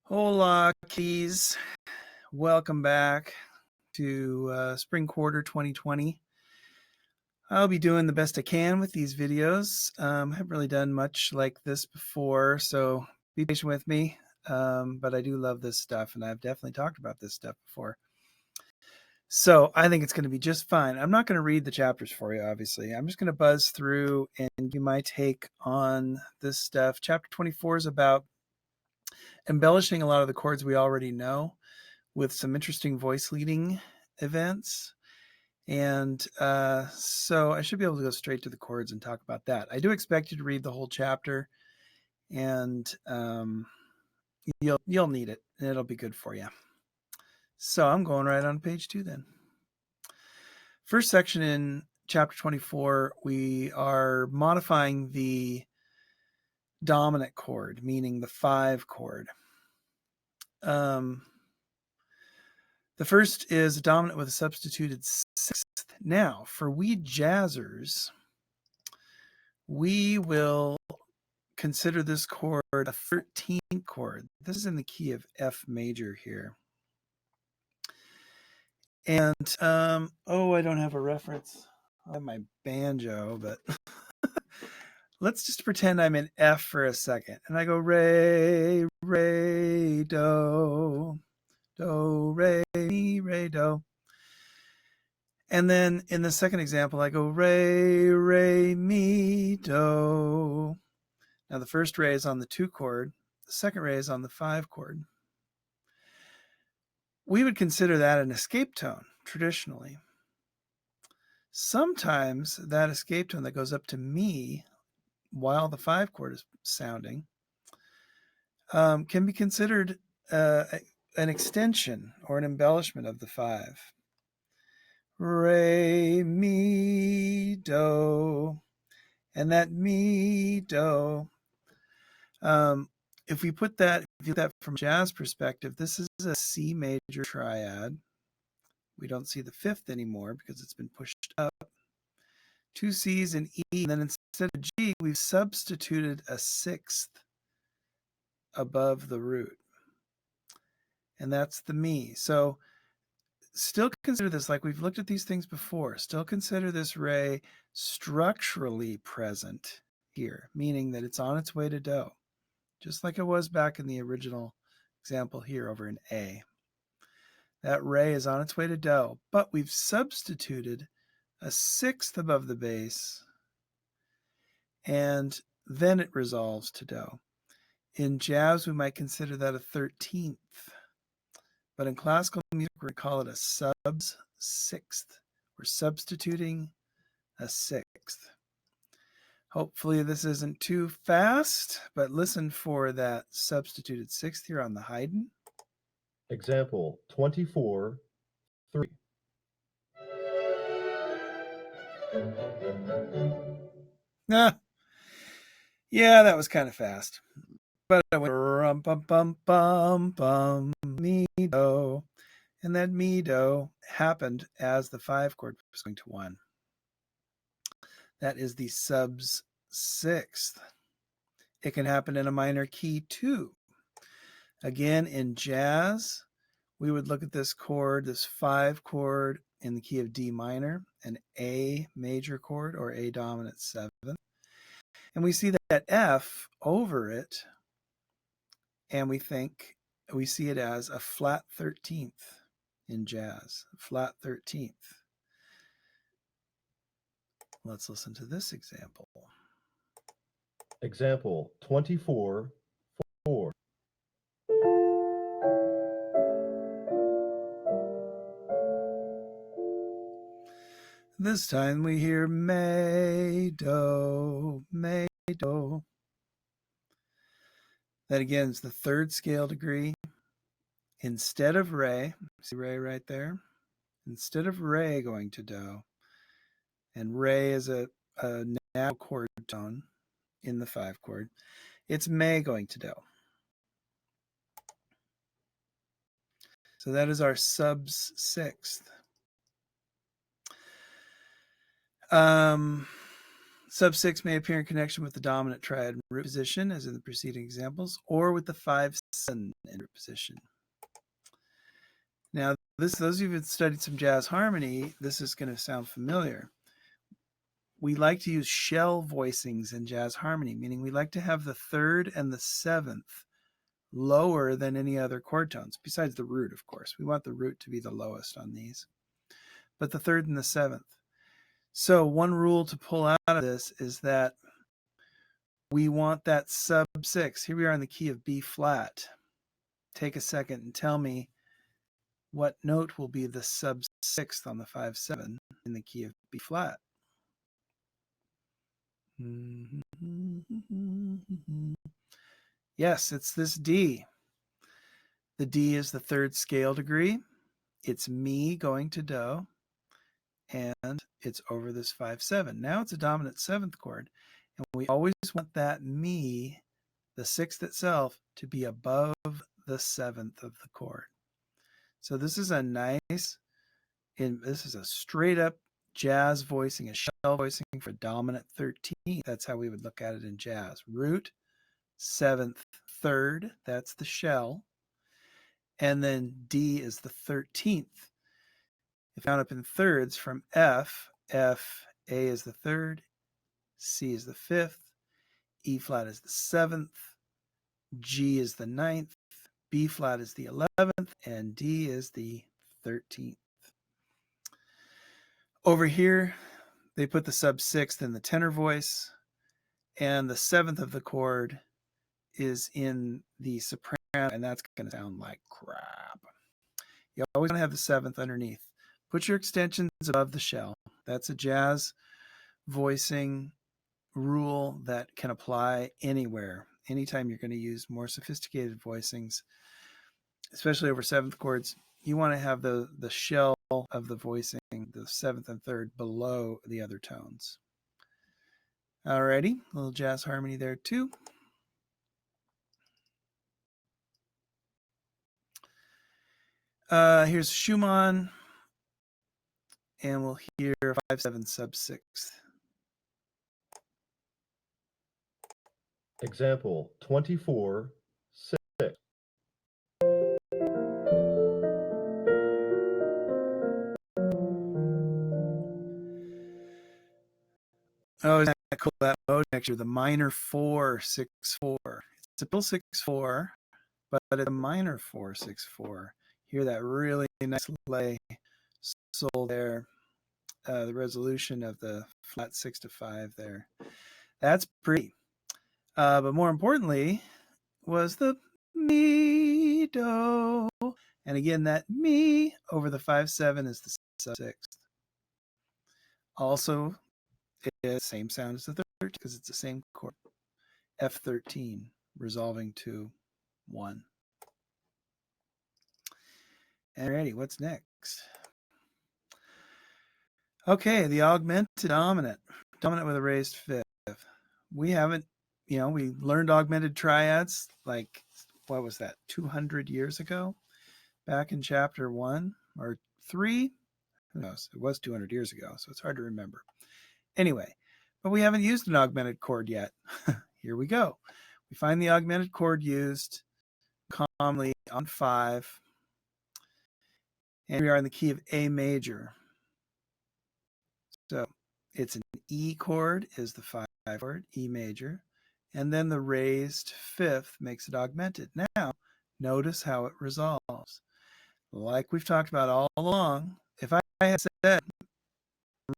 Hola, keys. Welcome back to Spring Quarter 2020. I'll be doing the best I can with these videos. I haven't really done much like this before, so be patient with me. But I do love this stuff, and I've definitely talked about this stuff before. So I think it's going to be just fine. I'm not going to read the chapters for you, obviously. I'm just going to buzz through and give you my take on this stuff. Chapter 24 is about embellishing a lot of the chords we already know with some interesting voice leading events. And so I should be able to go straight to the chords and talk about that. I do expect you to read the whole chapter, and you'll need it, and it'll be good for you. So I'm going right on page 2 then. First section in chapter 24, we are modifying the dominant chord, meaning the 5 chord. The first is a dominant with a substituted 6th. Now, for we jazzers, we will consider this chord a 13th chord. This is in the key of F major here. And, I don't have a reference. I have my banjo, but let's just pretend I'm in F for a second. And I go re, re, do, re, mi, re, do. And then in the second example, I go re, re, mi, do. Now the first re is on the 2 chord. The second re is on the 5 chord. We would consider that an escape tone, traditionally. Sometimes that escape tone that goes up to mi while the 5 chord is sounding can be considered an extension or an embellishment of the 5. Re, mi, do. And that mi, do. If you look at that from a jazz perspective, this is a C major triad. We don't see the 5th anymore because it's been pushed up. 2 C's and E, and then instead of G, we've substituted a 6th above the root. And that's the mi. So still consider this, like we've looked at these things before, still consider this re structurally present here, meaning that it's on its way to do, just like it was back in the original example here over in A. That re is on its way to do, but we've substituted a 6th above the bass, and then it resolves to do. In jazz, we might consider that a 13th, but in classical music, we call it a subs 6th. We're substituting a 6th. Hopefully this isn't too fast, but listen for that substituted 6th here on the Haydn. Example 24, 3. Yeah, that was kind of fast. But I went rum bum bum bum bum mi do, and that mi do happened as the 5 chord was going to 1. That is the subs 6th. It can happen in a minor key too. Again, in jazz, we would look at this chord, this 5 chord in the key of D minor, an A major chord or A dominant 7th. And we see that F over it, and we see it as a flat 13th in jazz, flat 13th. Let's listen to this example. Example 24, 4. This time we hear me, do, me, do. That again is the 3rd scale degree. Instead of re, see re right there? Instead of re going to do, and re is a narrow chord tone in the 5 chord, it's me going to do. So that is our subs 6th. Sub 6 may appear in connection with the dominant triad root position, as in the preceding examples, or with the 5/7 in root position. Now, those of you who've studied some jazz harmony, this is going to sound familiar. We like to use shell voicings in jazz harmony, meaning we like to have the 3rd and the 7th lower than any other chord tones, besides the root, of course. We want the root to be the lowest on these, but the 3rd and the 7th. So one rule to pull out of this is that we want that sub 6. Here we are in the key of B flat. Take a second and tell me what note will be the sub 6th on the 5/7 in the key of B flat. Yes, it's this D. The D is the 3rd scale degree. It's mi going to do, and it's over this 5/7. Now it's a dominant 7th chord, and we always want that mi, the 6th itself, to be above the 7th of the chord. So this is a nice, this is a straight up jazz voicing, a shell voicing for dominant 13th. That's how we would look at it in jazz. Root, 7th, 3rd, that's the shell. And then D is the 13th. If found up in thirds from F, A is the 3rd, C is the 5th, E flat is the 7th, G is the 9th, B flat is the 11th, and D is the 13th. Over here, they put the sub 6th in the tenor voice, and the 7th of the chord is in the soprano, and that's going to sound like crap. You always want to have the 7th underneath. Put your extensions above the shell. That's a jazz voicing rule that can apply anywhere. Anytime you're going to use more sophisticated voicings, especially over 7th chords, you want to have the shell of the voicing, the 7th and 3rd, below the other tones. Alrighty, a little jazz harmony there too. Here's Schumann, and we'll hear V7subs6th. Example 24, 6. Oh, isn't that cool? That mode next year, the minor 4/6/4. It's a bill 6/4, but it's a minor 4/6/4. Hear that really nice lay soul there. The resolution of the flat 6/5 there. That's pretty. But more importantly was the mi do. And again, that mi over the 5/7 is the sub 6th. Also, it is the same sound as the 13th because it's the same chord. F13 resolving to 1. Alrighty, what's next? Okay, the augmented dominant. Dominant with a raised 5th. We haven't, we learned augmented triads like, what was that, 200 years ago? Back in chapter 1 or 3? Who knows? It was 200 years ago, so it's hard to remember. Anyway, but we haven't used an augmented chord yet. Here we go. We find the augmented chord used commonly on 5. And we are in the key of A major. So it's an E chord is the 5 chord, E major. And then the raised 5th makes it augmented. Now, notice how it resolves. Like we've talked about all along, if I had said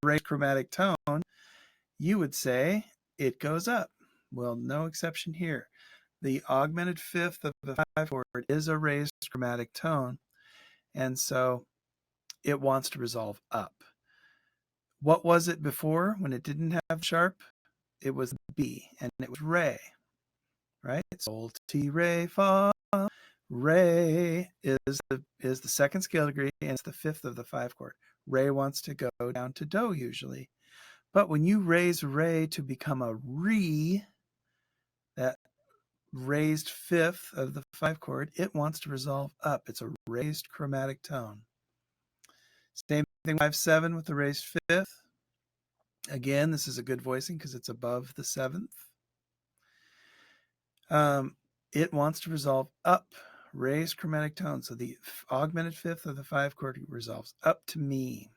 raised chromatic tone, you would say it goes up. Well, no exception here. The augmented 5th of the 5 chord is a raised chromatic tone, and so it wants to resolve up. What was it before when it didn't have sharp? It was B, and it was re, right? Sol, ti, re, fa. Re is the 2nd scale degree, and it's the 5th of the 5 chord. Re wants to go down to do usually. But when you raise re to become a re, that raised 5th of the 5 chord, it wants to resolve up. It's a raised chromatic tone. Same thing 5/7 with the raised 5th. Again, this is a good voicing because it's above the 7th. It wants to resolve up, raise chromatic tone. So the augmented 5th of the 5 chord resolves up to mi.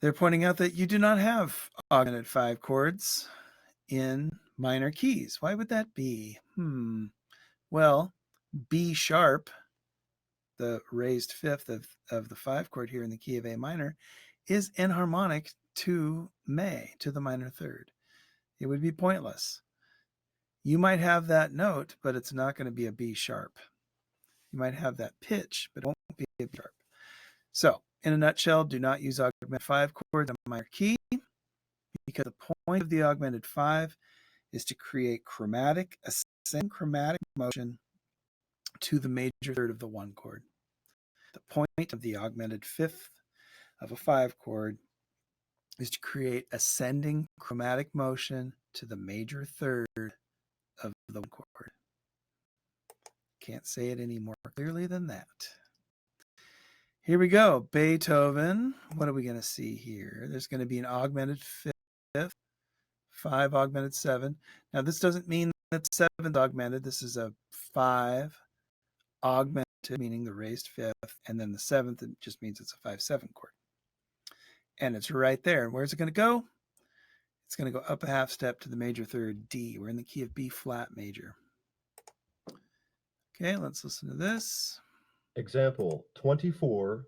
They're pointing out that you do not have augmented 5 chords in minor keys. Why would that be? Well, B sharp, the raised 5th of the 5 chord here in the key of A minor, is enharmonic to me, to the minor 3rd. It would be pointless. You might have that note, but it's not going to be a B sharp. You might have that pitch, but it won't be a B sharp. So, in a nutshell, do not use augmented 5 chords on a minor key, because the point of the augmented 5 is to create ascending chromatic motion to the major 3rd of the 1 chord. The point of the augmented 5th of a 5 chord is to create ascending chromatic motion to the major 3rd of the 1 chord. Can't say it any more clearly than that. Here we go. Beethoven. What are we going to see here? There's going to be an augmented 5th, 5 augmented 7. Now, this doesn't mean that the 7th augmented. This is a 5 augmented, meaning the raised 5th, and then the 7th, it just means it's a 5-7 chord. And it's right there. Where's it going to go? It's going to go up a half step to the major 3rd D. We're in the key of B flat major. Okay, let's listen to this. Example 24-8.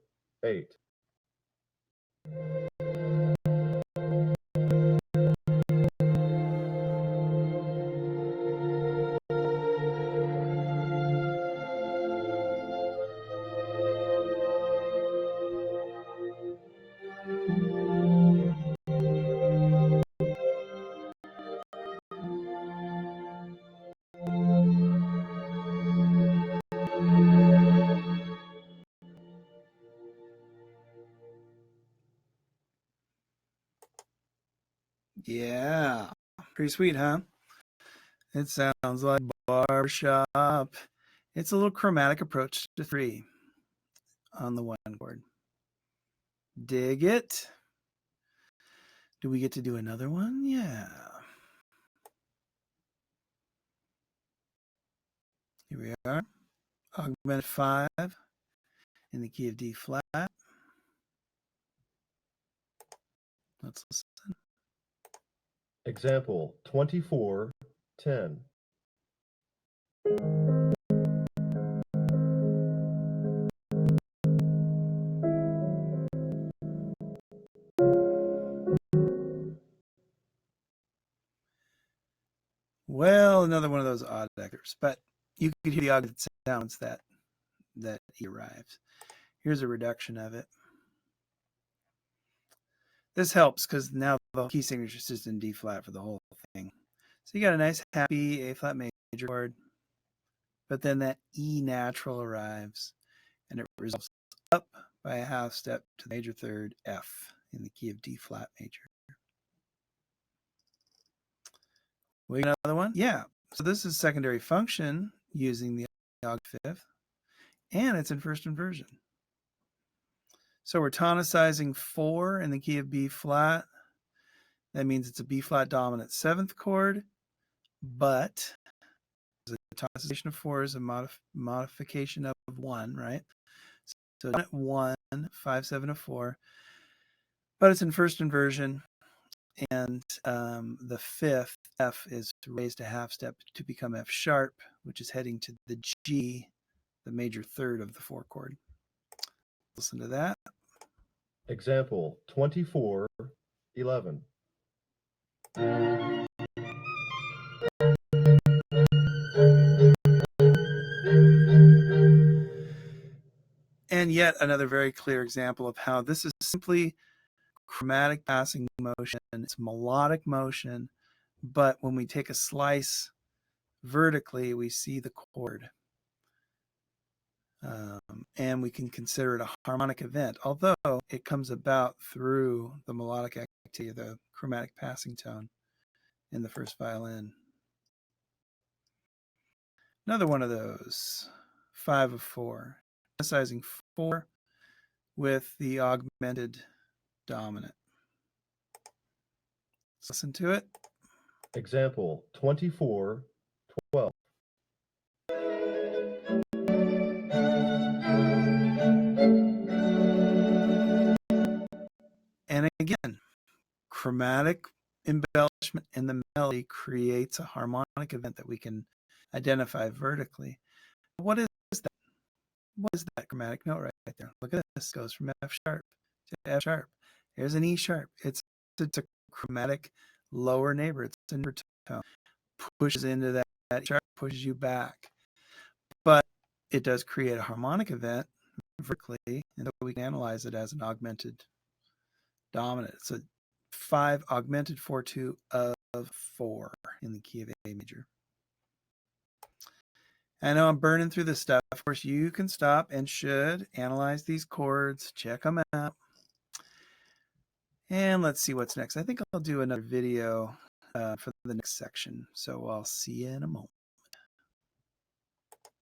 Yeah, pretty sweet, huh? It sounds like barbershop. It's a little chromatic approach to 3 on the 1 chord. Dig it? Do we get to do another one? Yeah. Here we are. Augmented 5 in the key of D flat. Let's listen. Example 24-10. Well, another one of those odd vectors, but you could hear the odd sounds that he arrives. Here's a reduction of it. This helps because now the key signature is just in D flat for the whole thing. So you got a nice happy A flat major chord, but then that E natural arrives and it resolves up by a half step to the major 3rd F in the key of D flat major. We got another one? Yeah. So this is secondary function using the aug 5th, and it's in first inversion. So we're tonicizing 4 in the key of B flat. That means it's a B flat dominant 7th chord, but the tonicization of 4 is a modification of 1, right? So 1, 5, 7 of 4, but it's in first inversion, and the 5th F is raised a half step to become F sharp, which is heading to the G, the major 3rd of the 4 chord. Listen to that. Example 24-11. And yet another very clear example of how this is simply chromatic passing motion. It's melodic motion, but when we take a slice vertically, we see the chord. And we can consider it a harmonic event, although it comes about through the melodic activity of the chromatic passing tone in the first violin. Another one of those, 5 of 4, emphasizing 4 with the augmented dominant. Let's listen to it. Example 24, 12. And again, chromatic embellishment in the melody creates a harmonic event that we can identify vertically. What is that? What is that chromatic note right there? Look at this. It goes from F sharp to F sharp. Here's an E sharp. It's a chromatic lower neighbor. It's an undertone. Pushes into that E sharp, pushes you back. But it does create a harmonic event vertically, and so we can analyze it as an augmented dominant. It's a 5 augmented 4/2 of 4 in the key of A major. I know I'm burning through this stuff. Of course, you can stop and should analyze these chords, check them out. And let's see what's next. I think I'll do another video for the next section. So I'll see you in a moment.